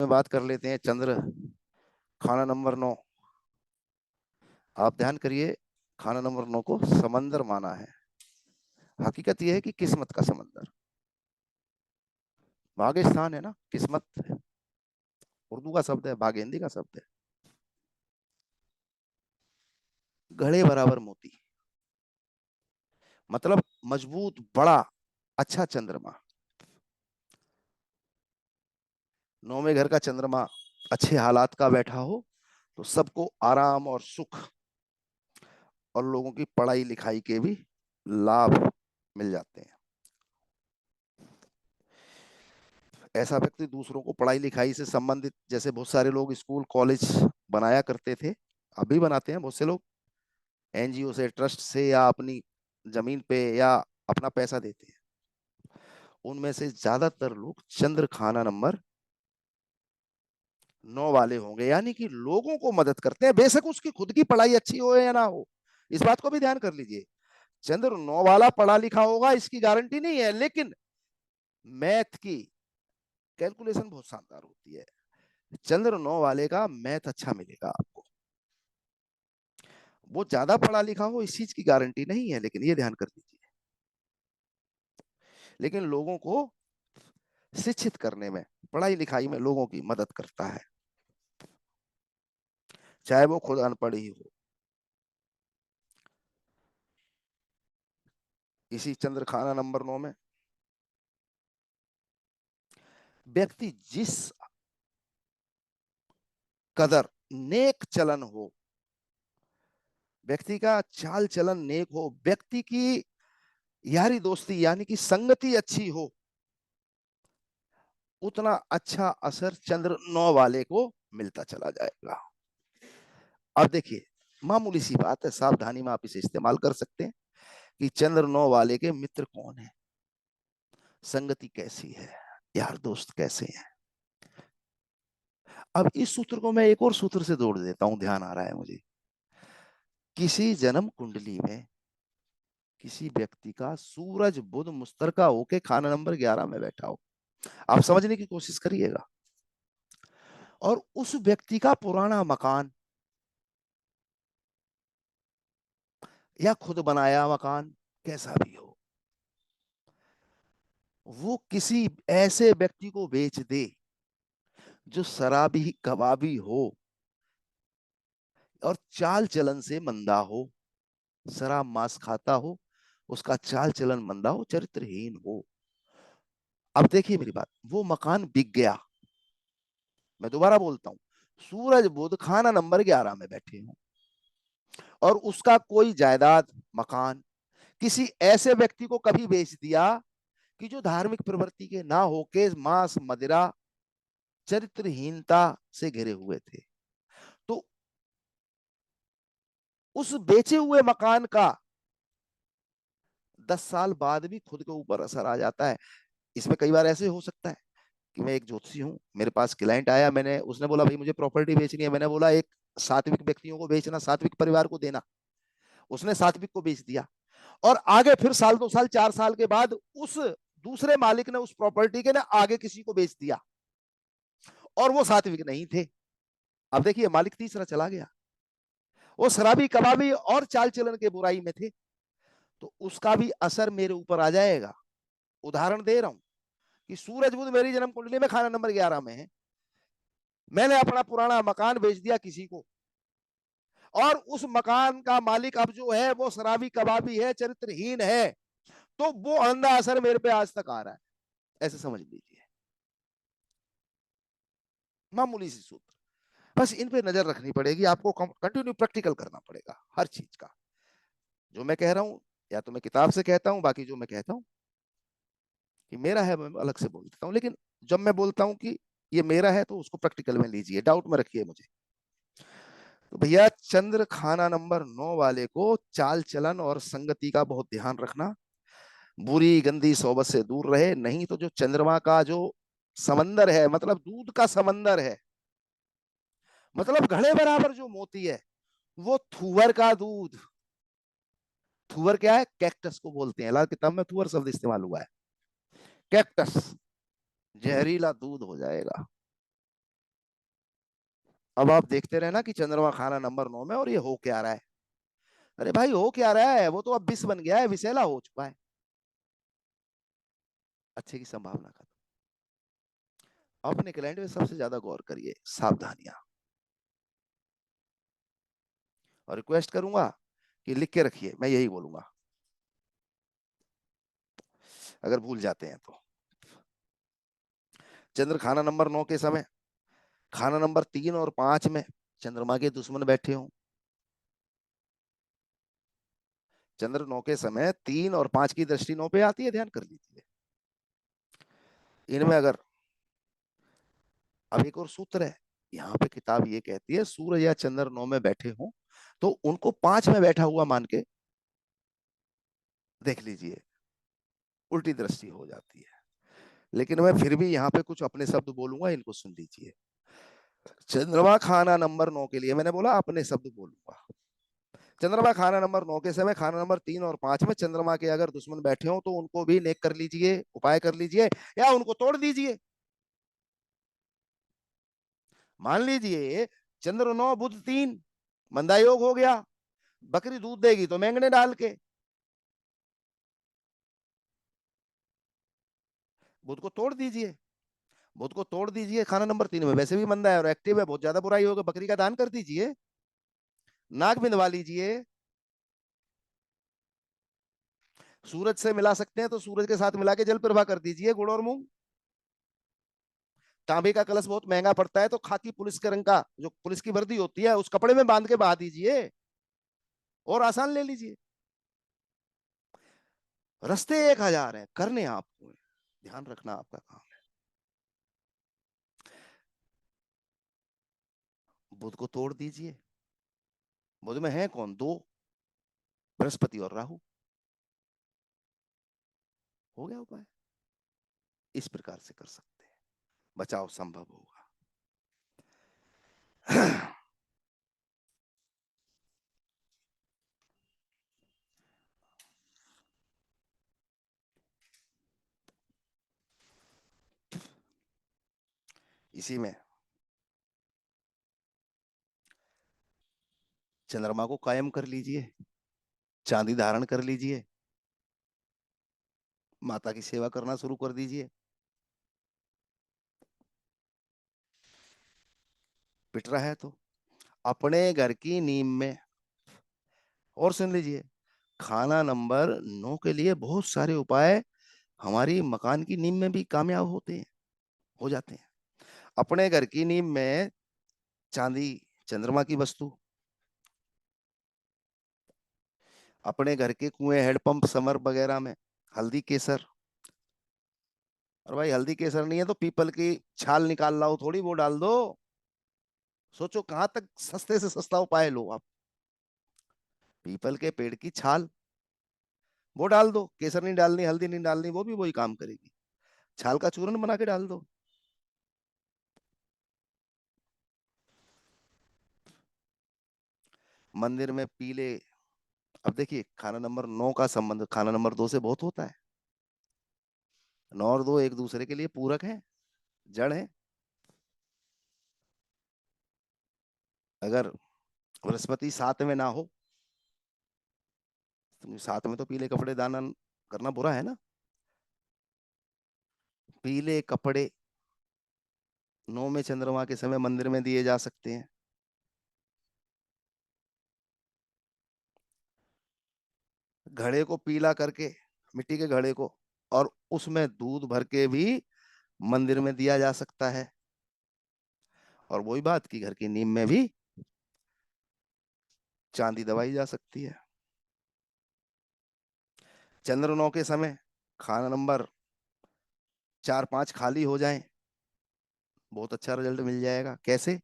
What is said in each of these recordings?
में बात कर लेते हैं चंद्र खाना नंबर 9। आप ध्यान करिए, खाना नंबर 9 को समंदर माना है। हकीकत यह है कि किस्मत का समंदर, भाग्य स्थान है ना, किस्मत है। उर्दू का शब्द है, भाग्य हिंदी का शब्द है। घड़े बराबर मोती मतलब मजबूत, बड़ा, अच्छा चंद्रमा। 9वें घर का चंद्रमा अच्छे हालात का बैठा हो तो सबको आराम और सुख और लोगों की पढ़ाई लिखाई के भी लाभ मिल जाते हैं। ऐसा व्यक्ति दूसरों को पढ़ाई लिखाई से संबंधित, जैसे बहुत सारे लोग स्कूल कॉलेज बनाया करते थे, अभी बनाते हैं बहुत से लोग, एनजीओ से, ट्रस्ट से, या अपनी जमीन पे, या अपना पैसा देते हैं। उनमें से ज्यादातर लोग चंद्र खाना नंबर 9 वाले होंगे, यानी कि लोगों को मदद करते हैं, बेशक उसकी खुद की पढ़ाई अच्छी हो या ना हो। इस बात को भी ध्यान कर लीजिए। चंद्र 9 वाला पढ़ा लिखा होगा इसकी गारंटी नहीं है, लेकिन मैथ की कैलकुलेशन बहुत शानदार होती है। चंद्र 9 वाले का मैथ अच्छा मिलेगा आपको। वो ज्यादा पढ़ा लिखा हो इस चीज की गारंटी नहीं है, लेकिन ये ध्यान कर लीजिए। लेकिन लोगों को शिक्षित करने में, पढ़ाई लिखाई में लोगों की मदद करता है, चाहे वो खुद अनपढ़ ही हो। इसी चंद्र खाना नंबर 9 में व्यक्ति जिस कदर नेक चलन हो, व्यक्ति का चाल चलन नेक हो, व्यक्ति की यारी दोस्ती यानी कि संगति अच्छी हो, उतना अच्छा असर चंद्र 9 वाले को मिलता चला जाएगा। अब देखिए, मामूली सी बात है, सावधानी में आप इसे इस्तेमाल कर सकते हैं कि चंद्र 9 वाले के मित्र कौन है, संगति कैसी है, यार दोस्त कैसे हैं। अब इस सूत्र को मैं एक और सूत्र से जोड़ देता हूं, ध्यान आ रहा है मुझे। किसी जन्म कुंडली में किसी व्यक्ति का सूरज बुध मुस्तरका होके खाना नंबर 11 में बैठा हो, आप समझने की कोशिश करिएगा, और उस व्यक्ति का पुराना मकान या खुद बनाया मकान कैसा भी हो, वो किसी ऐसे व्यक्ति को बेच दे जो शराबी कबाबी हो और चाल चलन से मंदा हो, शराब मांस खाता हो, उसका चाल चलन मंदा हो, चरित्रहीन हो। अब देखिए मेरी बात, वो मकान बिक गया, मैं दोबारा बोलता हूं, सूरज बुध खाना नंबर 11 में बैठे हो और उसका कोई जायदाद, मकान किसी ऐसे व्यक्ति को कभी बेच दिया कि जो धार्मिक प्रवृत्ति के ना होके मांस मदिरा चरित्रहीनता से घिरे हुए थे, तो उस बेचे हुए मकान का 10 साल बाद भी खुद के ऊपर असर आ जाता है। इसमें कई बार ऐसे हो सकता है कि मैं एक ज्योतिषी हूं, मेरे पास क्लाइंट आया, मैंने उसने बोला भाई मुझे प्रॉपर्टी बेचनी है, मैंने बोला एक सात्विक व्यक्तियों को बेचना, सात्विक परिवार को देना। उसने सात्विक को बेच दिया, और आगे फिर साल 2 साल 4 साल के बाद उस दूसरे मालिक ने उस प्रॉपर्टी के ना आगे किसी को बेच दिया, और वो सात्विक नहीं थे। अब देखिए मालिक तीसरा चला गया, वो शराबी कबाबी और चाल चलन के बुराई में थे, तो उसका भी असर मेरे ऊपर आ जाएगा। उदाहरण दे रहा हूं कि सूरज बुध मेरी जन्म कुंडली में खाना नंबर 11 में है, मैंने अपना पुराना मकान बेच दिया किसी को, और उस मकान का मालिक अब जो है वो शराबी कबाबी है, चरित्रहीन है, तो वो अंधा असर मेरे पे आज तक आ रहा है, ऐसे समझ लीजिए। मामूली सी सूत्र, बस इन पे नजर रखनी पड़ेगी आपको, कंटिन्यू प्रैक्टिकल करना पड़ेगा हर चीज का। जो मैं कह रहा हूं या तो मैं किताब से कहता हूं, बाकी जो मैं कहता हूं कि मेरा है मैं अलग से बोल देता हूं, लेकिन जब मैं बोलता हूं कि ये मेरा है तो उसको प्रैक्टिकल में लीजिए, डाउट में रखिए मुझे। तो भैया चंद्र खाना नंबर 9 वाले को चाल चलन और संगति का बहुत ध्यान रखना, बुरी गंदी सोबत से दूर रहे, नहीं तो जो चंद्रमा का जो समंदर है, मतलब दूध का समंदर है, मतलब घड़े बराबर जो मोती है, वो थुवर का दूध। थुवर क्या है? कैक्टस को बोलते हैं, लाल किताब में थुवर शब्द इस्तेमाल हुआ है। कैक्टस जहरीला दूध हो जाएगा। अब आप देखते रहे ना कि चंद्रमा खाना नंबर 9 में, और ये हो क्या रहा है। अरे भाई हो क्या रहा है, वो तो अब विष बन गया है, विषैला हो चुका है। अच्छे की संभावना का। अपने क्लाइंट में सबसे ज्यादा गौर करिए, सावधानियां। और रिक्वेस्ट करूंगा कि लिख के रखिए, मैं यही बोलूंगा अगर भूल जाते हैं तो। चंद्र खाना नंबर 9 के समय खाना नंबर 3 और 5 में चंद्रमा के दुश्मन बैठे हों। चंद्र 9 के समय 3 और 5 की दृष्टि 9 पे आती है, ध्यान कर लीजिए। इनमें अगर, अब एक और सूत्र है, यहाँ पे किताब ये कहती है सूर्य या चंद्र 9 में बैठे हों तो उनको 5 में बैठा हुआ मान के देख लीजिए, उल्टी दृष्टि हो जाती है। लेकिन मैं फिर भी यहाँ पे कुछ अपने शब्द बोलूंगा, इनको सुन लीजिए। चंद्रमा खाना नंबर 9 के लिए मैंने बोला अपने शब्द बोलूंगा। चंद्रमा खाना नंबर 9 के समय खाना नंबर 3 और 5 में चंद्रमा के अगर दुश्मन बैठे हो तो उनको भी नेक कर लीजिए, उपाय कर लीजिए, या उनको तोड़ दीजिए। मान लीजिए चंद्र 9 बुध 3, मंदा योग हो गया, बकरी दूध देगी तो मेंगने डाल के। बुध को तोड़ दीजिए, बुध को तोड़ दीजिए। खाना नंबर 3 में वैसे भी मंदा है और एक्टिव है, बहुत ज्यादा बुराई होगी, बकरी का दान कर दीजिए, नाक बिंदवा लीजिए। सूरज से मिला सकते हैं तो सूरज के साथ मिला के जल प्रवाह कर दीजिए, गुड़ और मूंग। तांबे का कलश बहुत महंगा पड़ता है तो खाकी पुलिस के रंग का जो पुलिस की वर्दी होती है उस कपड़े में बांध के बहा दीजिए, और आसान ले लीजिए। रास्ते 1000 हैं, करने आपको है। ध्यान रखना आपका काम है। बुध को तोड़ दीजिए। बुध में है कौन, दो, बृहस्पति और राहु। हो गया उपाय। इस प्रकार से कर सकते हैं, बचाव संभव होगा। इसी में चंद्रमा को कायम कर लीजिए, चांदी धारण कर लीजिए, माता की सेवा करना शुरू कर दीजिए। पिट रहा है तो अपने घर की नींव में, और सुन लीजिए, खाना नंबर 9 के लिए बहुत सारे उपाय हमारी मकान की नींव में भी कामयाब होते हैं, हो जाते हैं। अपने घर की नींव में चांदी, चंद्रमा की वस्तु। अपने घर के कुएं, हेडपंप, समर वगैरह में हल्दी केसर। और भाई हल्दी केसर नहीं है तो पीपल की छाल निकाल लाओ, थोड़ी वो डाल दो। सोचो कहां तक सस्ते से सस्ता उपाय लो आप। पीपल के पेड़ की छाल, वो डाल दो, केसर नहीं डालनी, हल्दी नहीं डालनी, वो भी वही काम करेगी। छाल का चूरन बना के डाल दो। मंदिर में पीले, अब देखिए खाना नंबर 9 का संबंध खाना नंबर 2 से बहुत होता है। 9 और 2 एक दूसरे के लिए पूरक है, जड़ है। अगर बृहस्पति 7 में ना हो तो 7 में तो पीले कपड़े दान करना बुरा है ना। पीले कपड़े 9 में चंद्रमा के समय मंदिर में दिए जा सकते हैं। घड़े को पीला करके, मिट्टी के घड़े को, और उसमें दूध भर के भी मंदिर में दिया जा सकता है। और वही बात की घर की नींव में भी चांदी दबाई जा सकती है। चंद्र 9 के समय खाना नंबर 4 5 खाली हो जाए, बहुत अच्छा रिजल्ट मिल जाएगा। कैसे?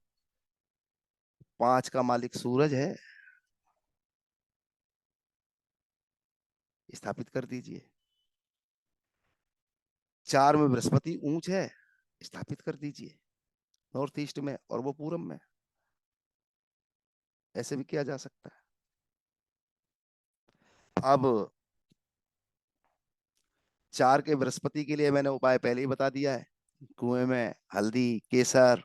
5 का मालिक सूरज है, स्थापित कर दीजिए। 4 में बृहस्पति ऊंच है, स्थापित कर दीजिए नॉर्थ ईस्ट में, और वो पूरब में। ऐसे भी किया जा सकता है। अब 4 के बृहस्पति के लिए मैंने उपाय पहले ही बता दिया है। कुएं में हल्दी केसर,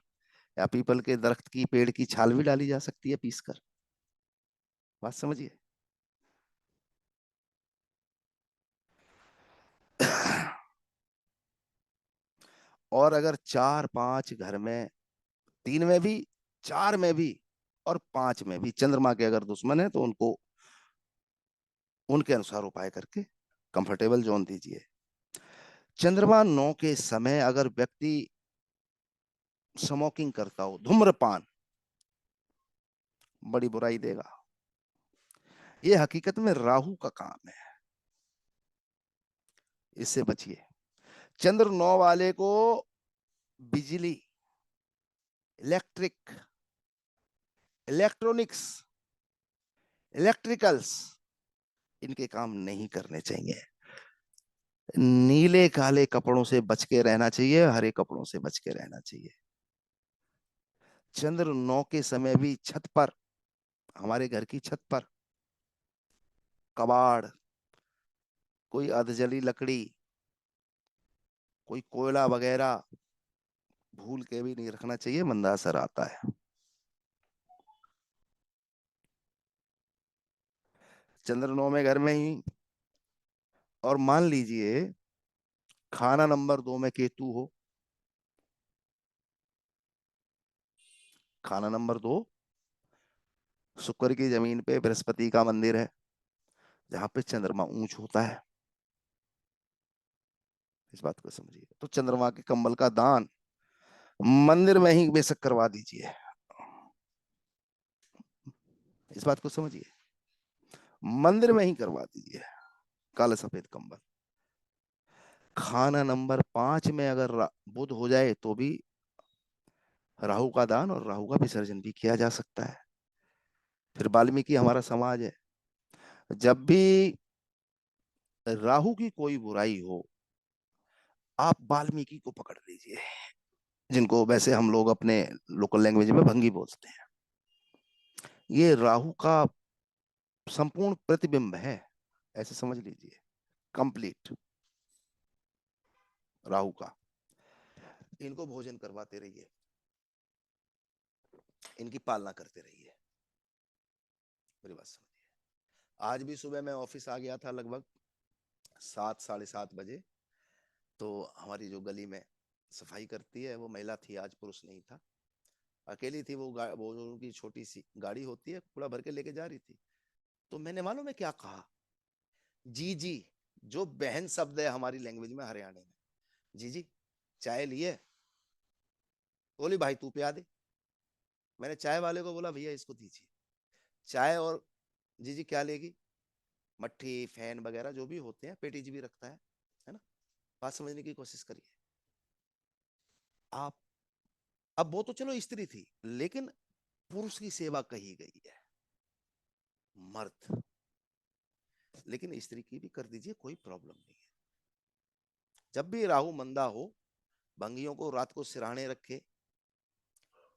या पीपल के दरख्त की, पेड़ की छाल भी डाली जा सकती है पीस कर। बात समझिए। और अगर चार पांच घर में, तीन में भी, चार में भी और पांच में भी चंद्रमा के अगर दुश्मन है तो उनको उनके अनुसार उपाय करके कंफर्टेबल जोन दीजिए। चंद्रमा 9 के समय अगर व्यक्ति स्मोकिंग करता हो, धूम्रपान, बड़ी बुराई देगा। ये हकीकत में राहु का काम है, इससे बचिए। चंद्र 9 वाले को बिजली, इलेक्ट्रिक, इलेक्ट्रॉनिक्स, इलेक्ट्रिकल्स, इनके काम नहीं करने चाहिए। नीले काले कपड़ों से बच के रहना चाहिए, हरे कपड़ों से बच के रहना चाहिए। चंद्र 9 के समय भी छत पर, हमारे घर की छत पर कबाड़, कोई अधजली लकड़ी, कोई कोयला वगैरह भूल के भी नहीं रखना चाहिए, मंदा असर आता है। चंद्र 9 में घर में ही, और मान लीजिए खाना नंबर 2 में केतु हो, खाना नंबर 2 शुक्र की जमीन पे बृहस्पति का मंदिर है, जहां पे चंद्रमा ऊंच होता है। इस बात को समझिए। तो चंद्रमा के कंबल का दान मंदिर में ही बेशक करवा दीजिए। इस बात को समझिए, मंदिर में ही करवा दीजिए काला सफेद कंबल। खाना नंबर 5 में अगर बुध हो जाए तो भी राहु का दान और राहु का विसर्जन भी किया जा सकता है। फिर वाल्मीकि हमारा समाज है, जब भी राहु की कोई बुराई हो, आप वाल्मीकि को पकड़ लीजिए, जिनको वैसे हम लोग अपने लोकल लैंग्वेज में भंगी बोलते हैं। ये राहु का संपूर्ण प्रतिबिंब है, ऐसे समझ लीजिए, कंप्लीट राहु का। इनको भोजन करवाते रहिए, इनकी पालना करते रहिए। मेरी बात समझिए। आज भी सुबह मैं ऑफिस आ गया था लगभग 7 साढ़े 7 बजे। तो हमारी जो गली में सफाई करती है वो महिला थी, आज पुरुष नहीं था, अकेली थी। वो जो उनकी छोटी सी गाड़ी होती है, कूड़ा भर के लेके जा रही थी। तो मैंने मालूम है क्या कहा? जी जी, जो बहन शब्द है हमारी लैंग्वेज में, हरियाणा में, जी जी, चाय लिए? बोली भाई तू पिया दे। मैंने चाय वाले को बोला भैया इसको दीजिए चाय। और जी जी क्या लेगी? मट्ठी, फैन वगैरह जो भी होते हैं, पेटीज भी रखता है ना। बात समझने की कोशिश करिए आप। अब वो तो चलो स्त्री थी, लेकिन पुरुष की सेवा कही गई है, मर्द, लेकिन स्त्री की भी कर दीजिए, कोई प्रॉब्लम नहीं है। जब भी राहु मंदा हो, भंगियों को रात को सिराने रखे।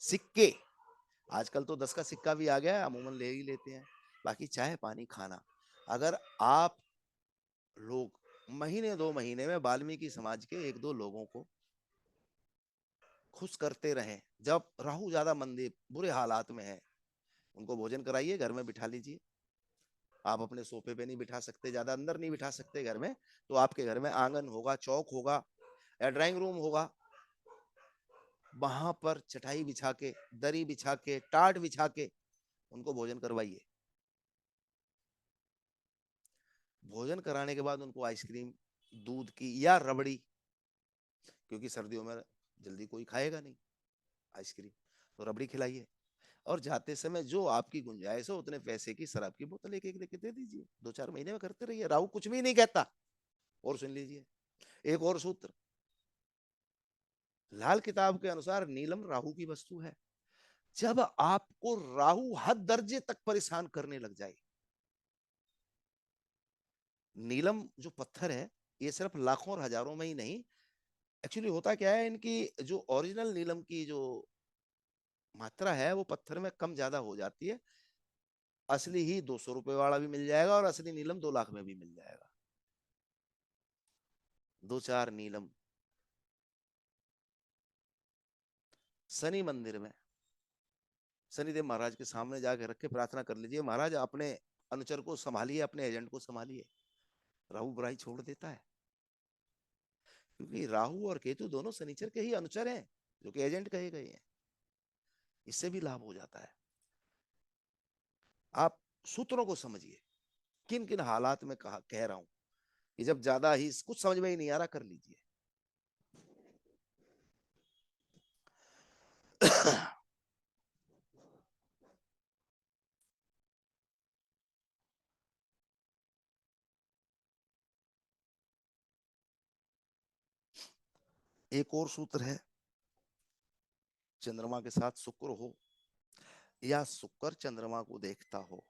सिक्के, आजकल तो 10 का सिक्का भी आ गया है, अमूमन ले ही लेते हैं। बाकी चाय पानी खाना, अगर आप लोग महीने 2 महीने में वाल्मीकि समाज के 1-2 लोगों को खुश करते रहें, जब राहु ज्यादा मंदे बुरे हालात में है, उनको भोजन कराइए, घर में बिठा लीजिए। आप अपने सोफे पे नहीं बिठा सकते, ज्यादा अंदर नहीं बिठा सकते घर में, तो आपके घर में आंगन होगा, चौक होगा या ड्राइंग रूम होगा, वहां पर चटाई बिछा के, दरी बिछा के, टाट बिछा के उनको भोजन करवाइए। भोजन कराने के बाद उनको आइसक्रीम, दूध की या रबड़ी, क्योंकि सर्दियों में जल्दी कोई खाएगा नहीं आइसक्रीम, तो रबड़ी खिलाइए। और जाते समय जो आपकी गुंजाइश हो उतने पैसे की शराब की बोतल एक एक लेके दे दीजिए। 2-4 महीने में करते रहिए, राहु कुछ भी नहीं कहता। और सुन लीजिए एक और सूत्र, लाल किताब के अनुसार नीलम राहु की वस्तु है। जब आपको राहु हद दर्जे तक परेशान करने लग जाए, नीलम जो पत्थर है, ये सिर्फ लाखों और हजारों में ही नहीं, एक्चुअली होता क्या है, इनकी जो ओरिजिनल नीलम की जो मात्रा है वो पत्थर में कम ज्यादा हो जाती है। असली ही 200 रुपए वाला भी मिल जाएगा और असली नीलम 2 लाख में भी मिल जाएगा। 2-4 नीलम शनि मंदिर में शनिदेव महाराज के सामने जाके रख के प्रार्थना कर लीजिए, महाराज अपने अनुचर को संभालिए, अपने एजेंट को संभालिए, राहु बुराई छोड़ देता है। क्योंकि राहु और केतु दोनों शनिचर के ही अनुचर हैं, जो कि एजेंट कहे गए हैं। इससे भी लाभ हो जाता है। आप सूत्रों को समझिए, किन किन हालात में कह रहा हूं कि जब ज्यादा ही कुछ समझ में ही नहीं आ रहा, कर लीजिए। एक और सूत्र है, चंद्रमा के साथ शुक्र हो या शुक्र चंद्रमा को देखता हो,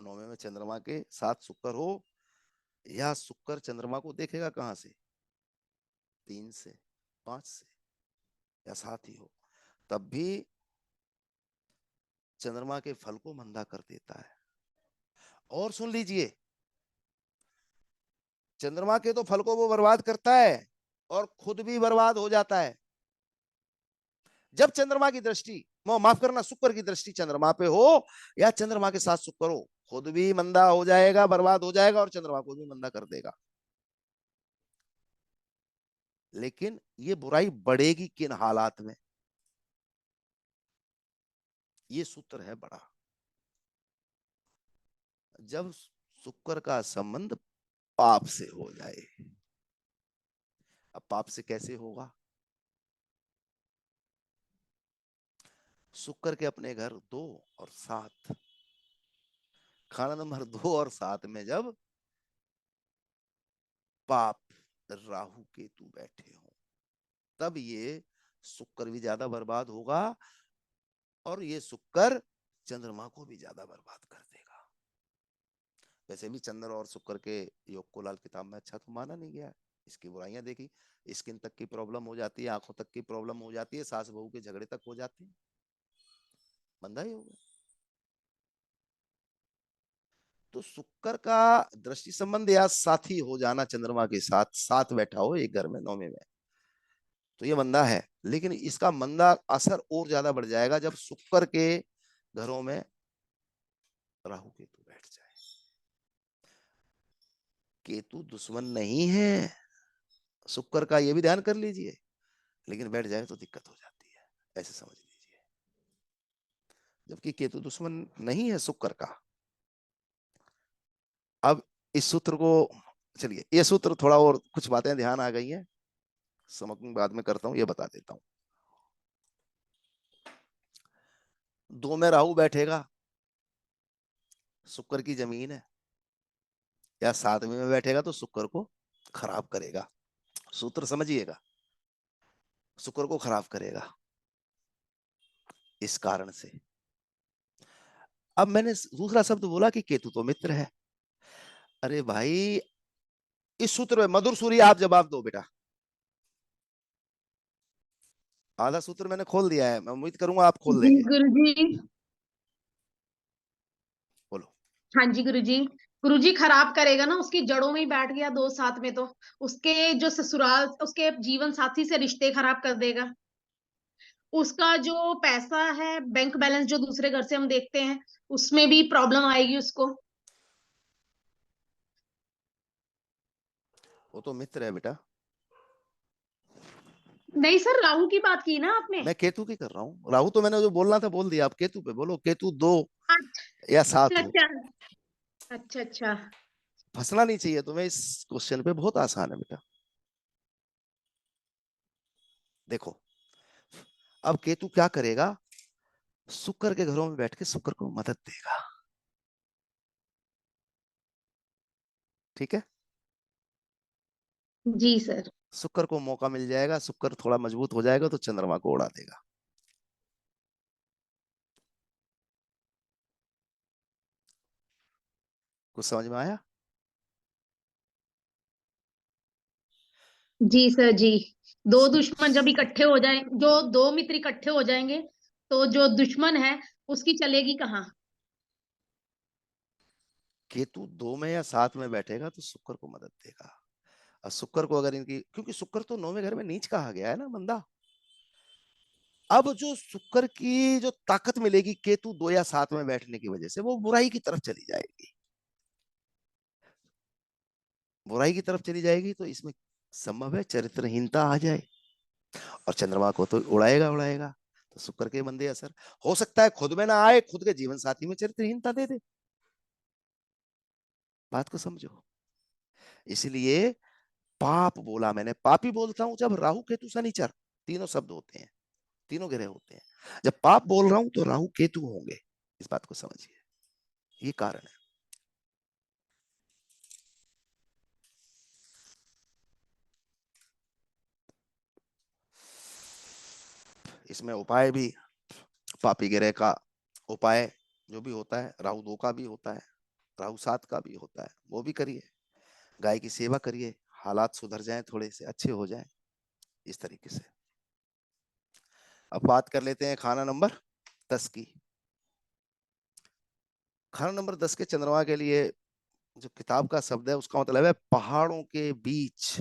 नौवे में चंद्रमा के साथ शुक्र हो या शुक्र चंद्रमा को देखेगा कहां से, 3 से 5 से या 7 ही हो, तब भी चंद्रमा के फल को मंदा कर देता है। और सुन लीजिए, चंद्रमा के तो फल को वो बर्बाद करता है और खुद भी बर्बाद हो जाता है। जब चंद्रमा की दृष्टि, माफ करना, शुक्र की दृष्टि चंद्रमा पे हो या चंद्रमा के साथ शुक्र हो, खुद भी मंदा हो जाएगा, बर्बाद हो जाएगा और चंद्रमा को भी मंदा कर देगा। लेकिन ये बुराई बढ़ेगी किन हालात में, ये सूत्र है बड़ा। जब शुक्र का संबंध पाप से हो जाए। अब पाप से कैसे होगा? शुक्र के अपने घर 2 और 7, खाना नंबर 2 और 7 में जब पाप राहु केतु बैठे हो, तब ये शुक्र भी ज्यादा बर्बाद होगा और ये शुक्र चंद्रमा को भी ज्यादा बर्बाद कर देगा। वैसे भी चंद्र और शुक्र के योग को लाल किताब में अच्छा तो माना नहीं गया है। इसकी बुराइयां देखी, स्किन तक की प्रॉब्लम हो जाती है, आंखों तक की प्रॉब्लम हो जाती है, सास बहू के झगड़े तक हो जाते हैं, बंदा ही होगा। तो शुक्र का दृष्टि संबंध या साथी हो जाना चंद्रमा के साथ, साथ बैठा हो एक घर में, नौमे में, तो ये मंदा है। लेकिन इसका मंदा असर और ज्यादा बढ़ जाएगा जब शुक्र के घरों में राहु केतु बैठ जाए। केतु दुश्मन नहीं है शुक्र का, ये भी ध्यान कर लीजिए, लेकिन बैठ जाए तो दिक्कत हो जाती है, ऐसे समझ लीजिए। जबकि केतु दुश्मन नहीं है शुक्र का। अब इस सूत्र को, चलिए ये सूत्र थोड़ा और कुछ बातें ध्यान आ गई हैं, समझ बाद में करता हूं, ये बता देता हूं। 2 में राहु बैठेगा, शुक्र की जमीन है, या 7वें में बैठेगा तो शुक्र को खराब करेगा। सूत्र समझिएगा, शुक्र को खराब करेगा इस कारण से। अब मैंने दूसरा शब्द बोला कि केतु तो मित्र है। अरे भाई, इस सूत्र में मधुर सूरी आप जवाब दो बेटा। आधा सूत्र मैंने खोल दिया है, मैं उम्मीद करूंगा आप खोल जी देंगे। गुरुजी। बोलो। हाँ जी गुरुजी। गुरुजी खराब करेगा ना, उसकी जड़ों में ही बैठ गया 2 7 में, तो उसके जो ससुराल, उसके जीवन साथी से रिश्ते खराब कर देगा। उसका जो पैसा है, बैंक बैलेंस जो दूसरे घर से हम देखते हैं, उसमें भी प्रॉब्लम आएगी उसको। वो तो मित्र है बेटा। नहीं सर, राहु की बात की ना आपने। मैं केतु की कर रहा हूँ, राहु तो मैंने जो बोलना था बोल दिया, आप केतु पे बोलो। केतु 2 या 7 अच्छा हो। अच्छा। अच्छा अच्छा। फंसना नहीं चाहिए तुम्हें इस क्वेश्चन पे, बहुत आसान है बेटा। देखो, अब केतु क्या करेगा, शुक्र के घरों में बैठ के शुक्र को मदद देगा। ठीक है, जी सर। शुक्र को मौका मिल जाएगा, शुक्र थोड़ा मजबूत हो जाएगा तो चंद्रमा को उड़ा देगा। कुछ समझ में आया? जी सर जी। दो दुश्मन जब इकट्ठे हो जाए, जो दो मित्र इकट्ठे हो जाएंगे, तो जो दुश्मन है उसकी चलेगी कहाँ। केतु 2 में या 7 में बैठेगा तो शुक्र को मदद देगा। और शुक्र को अगर इनकी, क्योंकि शुक्र तो 9वें घर में नीच कहा गया है ना, मंदा। अब जो शुक्र की जो ताकत मिलेगी केतु 2 या 7 में बैठने की वजह से, वो बुराई की तरफ चली जाएगी। बुराई की तरफ चली जाएगी तो इसमें संभव है चरित्रहीनता आ जाए, और चंद्रमा को तो उड़ाएगा उड़ाएगा। तो शुक्र के मंदे असर हो सकता है खुद में ना आए, खुद के जीवन साथी में चरित्रहीनता दे दे। बात को समझो। इसलिए पाप बोला मैंने, पापी बोलता हूं जब राहु केतु शनिचर तीनों शब्द होते हैं, तीनों ग्रह होते हैं। जब पाप बोल रहा हूं तो राहु केतु होंगे, इस बात को समझिए, ये कारण है। इसमें उपाय भी, पापी ग्रह का उपाय जो भी होता है, राहु 2 का भी होता है, राहु 7 का भी होता है, वो भी करिए। गाय की सेवा करिए, हालात सुधर जाएं, थोड़े से अच्छे हो जाएं, इस तरीके से। अब बात कर लेते हैं खाना नंबर 10 की। खाना नंबर 10 के चंद्रमा के लिए जो किताब का शब्द है उसका मतलब है पहाड़ों के बीच